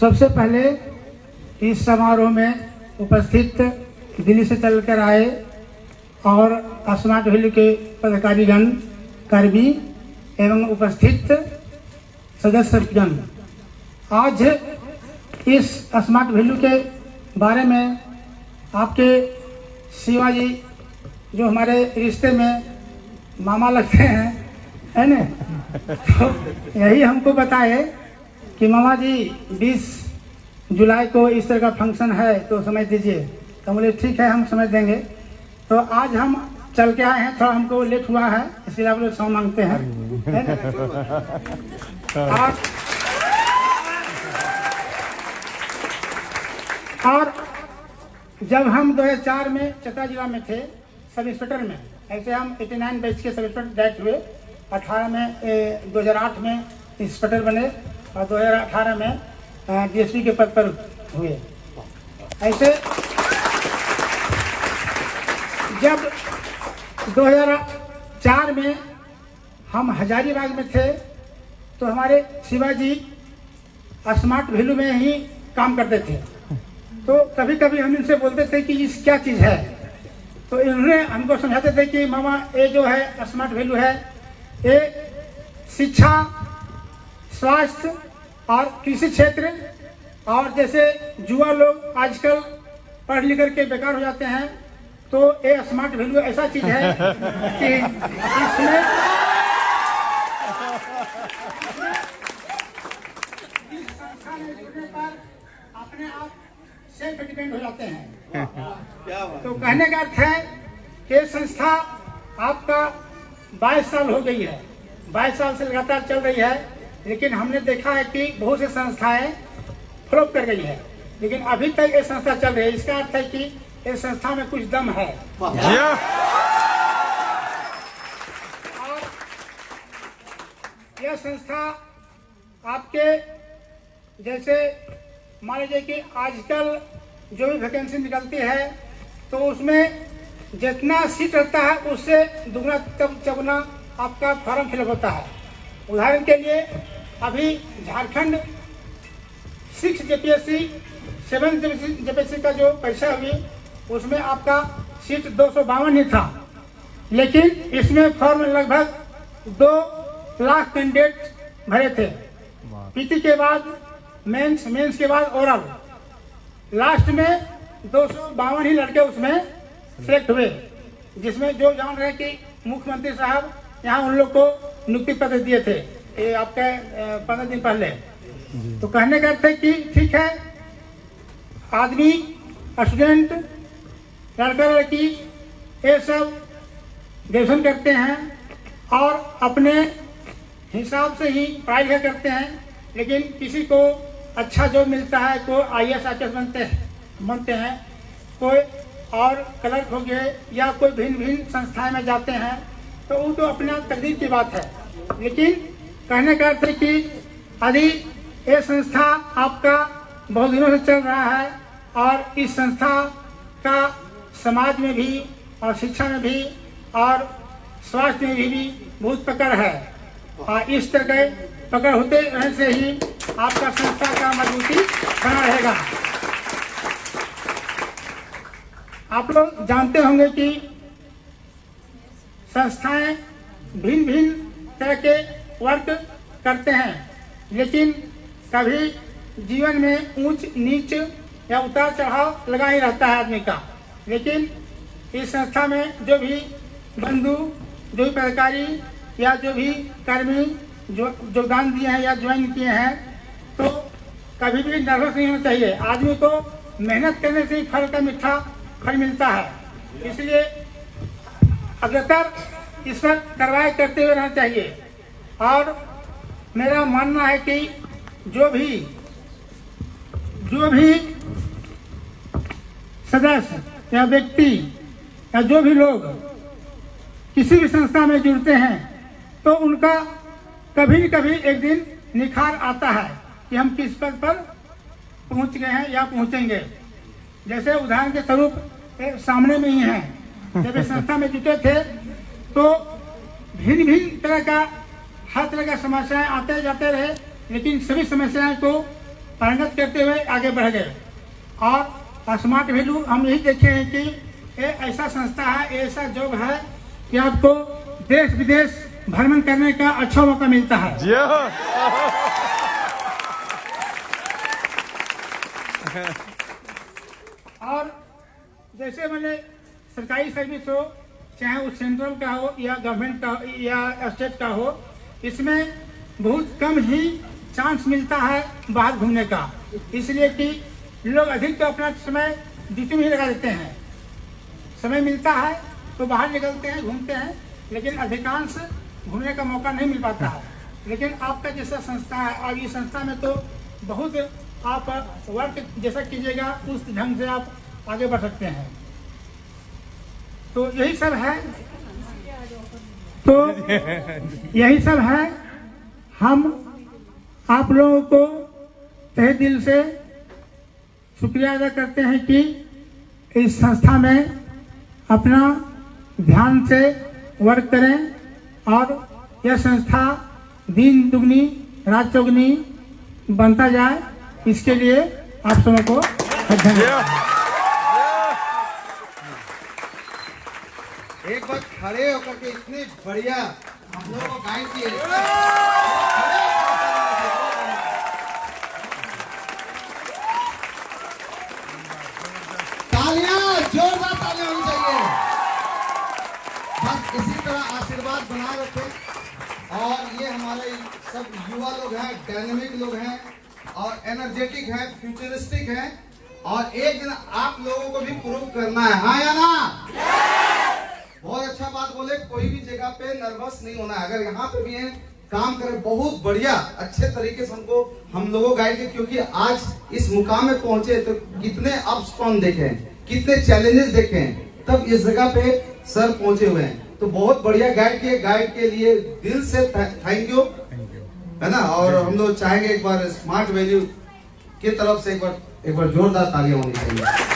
सबसे पहले इस समारोह में उपस्थित दिल्ली से चलकर आए और स्मार्ट वैल्यू के पदाधिकारीगण, कर्मी एवं उपस्थित सदस्यगण, आज इस स्मार्ट वैल्यू के बारे में आपके शिवाजी जो हमारे रिश्ते में मामा लगते हैं, है न, तो यही हमको बताए कि मामा जी 20 जुलाई को इस तरह का फंक्शन है तो समय दीजिए। तो बोले ठीक है, हम समय देंगे। तो आज हम चल के आए हैं, थोड़ा हमको लेट हुआ है, इसलिए आप लोग समय मांगते हैं, है ना? और जब हम 2004 में चतरा जिला में थे सब इंस्पेक्टर में, ऐसे हम 89 बैच के सब इंस्पेक्टर डायरेक्ट हुए। 2008 में इंस्पेक्टर बने और 2018 में डीएसपी के पद पर हुए। ऐसे जब 2004 में हम हजारीबाग में थे तो हमारे शिवाजी स्मार्ट वैल्यू में ही काम करते थे। तो कभी कभी हम इनसे बोलते थे कि इस क्या चीज़ है, तो इन्होंने हमको समझाते थे कि मामा ये जो है स्मार्ट वैल्यू है, ये शिक्षा, स्वास्थ्य और कृषि क्षेत्र, और जैसे युवा लोग आजकल पढ़ लिख करके बेकार हो जाते हैं, तो ये स्मार्ट वैल्यू ऐसा चीज है कि इसमें इस संस्था में जुड़ने पर अपने आप सेल्फ डिपेंड हो जाते हैं। तो कहने का अर्थ है कि संस्था आपका 22 साल हो गई है, 22 साल से लगातार चल रही है, लेकिन हमने देखा है कि बहुत सी संस्थाएं फ्लॉप कर गई है, लेकिन अभी तक ये संस्था चल रही है। इसका अर्थ है कि इस संस्था में कुछ दम है। और यह संस्था आपके जैसे मान लीजिए कि आजकल जो भी वैकेंसी निकलती है तो उसमें जितना सीट रहता है उससे दुगना चौगुना आपका फॉर्म फिलअप होता है। उदाहरण के लिए अभी झारखंड 6 जेपीएससी 7 जेपीएससी का जो परीक्षा हुई उसमें आपका सीट 252 ही था, लेकिन इसमें फॉर्म लगभग 2 लाख कैंडिडेट भरे थे। पीटी के बाद मेंस के बाद ओरल, लास्ट में 252 ही लड़के उसमें सिलेक्ट हुए, जिसमें जो जान रहे कि मुख्यमंत्री साहब यहाँ उन लोग को नियुक्ति पत्र दिए थे ये आपके 15 दिन पहले। तो कहने का अर्थ है कि ठीक है, आदमी, स्टूडेंट, लड़का लड़की ये सब ग्रेजुएशन करते हैं और अपने हिसाब से ही पढ़ाई लिखाई करते हैं, लेकिन किसी को अच्छा जॉब मिलता है, कोई IAS IPS बनते हैं, कोई और क्लर्क हो गए या कोई भिन्न संस्थाएं में जाते हैं, तो वो तो अपना तकदीर की बात है। लेकिन कहने का अर्थ है कि यदि ये संस्था आपका बहुत दिनों से चल रहा है और इस संस्था का समाज में भी और शिक्षा में भी और स्वास्थ्य में भी बहुत पकड़ है, और इस तरह के पकड़ होते रहने से ही आपका संस्था का मजबूती बना रहेगा। आप लोग जानते होंगे कि संस्थाएं भिन्न तरह के वर्क करते हैं, लेकिन कभी जीवन में ऊंच नीच या उतार चढ़ाव लगा ही रहता है आदमी का। लेकिन इस संस्था में जो भी बंधु, जो भी पदाधिकारी या जो भी कर्मी जो योगदान दिए हैं या ज्वाइन किए हैं, तो कभी भी नर्वस नहीं होना चाहिए। आदमी को मेहनत करने से ही फल का मीठा फल मिलता है, इसलिए अग्रतर इस पर कार्रवाई करते हुए रहना चाहिए। और मेरा मानना है कि जो भी सदस्य या व्यक्ति या जो भी लोग किसी भी संस्था में जुड़ते हैं, तो उनका कभी न कभी एक दिन निखार आता है कि हम किस पद पर पहुंच गए हैं या पहुंचेंगे। जैसे उदाहरण के स्वरूप सामने में ही हैं, जब इस संस्था में जुटे थे तो भिन्न तरह का हर तरह का समस्याएं आते जाते रहे, लेकिन सभी समस्याएं को पारंगत करते हुए आगे बढ़ गए। और स्मार्ट वैल्यू हम यही देखे हैं कि ये ऐसा संस्था है, ऐसा जॉब है कि आपको देश विदेश भ्रमण करने का अच्छा मौका मिलता है। और जैसे मैंने सरकारी सर्विस हो, चाहे वो सेंट्रल का हो या गवर्नमेंट का या स्टेट का हो, इसमें बहुत कम ही चांस मिलता है बाहर घूमने का, इसलिए कि लोग अधिक तो अपना समय ड्यूटी में ही लगा देते हैं। समय मिलता है तो बाहर निकलते हैं, घूमते हैं, लेकिन अधिकांश घूमने का मौका नहीं मिल पाता है। लेकिन आपका जैसा संस्था है, अब इस संस्था में तो बहुत आप वर्क जैसा कीजिएगा उस ढंग से आप आगे बढ़ सकते हैं। तो यही सब है, हम आप लोगों को तहे दिल से शुक्रिया अदा करते हैं कि इस संस्था में अपना ध्यान से वर्क करें और यह संस्था दिन दुगनी रात चौगनी बनता जाए, इसके लिए आप सबको धन्यवाद। एक बार खड़े होकर के इतनी बढ़िया हम लोगों को गाइड किए। तालियां, जोरदार तालियां होनी चाहिए। बस इसी तरह आशीर्वाद बनाए रखें। और ये हमारे सब युवा लोग हैं, डायनेमिक लोग हैं और एनर्जेटिक हैं, फ्यूचरिस्टिक हैं, और एक दिन आप लोगों को भी प्रूव करना है, हाँ या ना? बहुत अच्छा बात बोले, कोई भी जगह पे नर्वस नहीं होना है। अगर यहाँ पे भी है काम करें, बहुत बढ़िया अच्छे तरीके से हमको हम लोगों गाइड किए, क्योंकि आज इस मुकाम में पहुंचे तो कितने अप्स डाउन देखे, कितने चैलेंजेस देखे, तब इस जगह पे सर पहुंचे हुए हैं। तो बहुत बढ़िया गाइड किए, गाइड के लिए दिल से थैंक यू, है ना। और हम लोग चाहेंगे एक बार स्मार्ट वैल्यू की तरफ से एक बार जोरदार तालियां होनी चाहिए।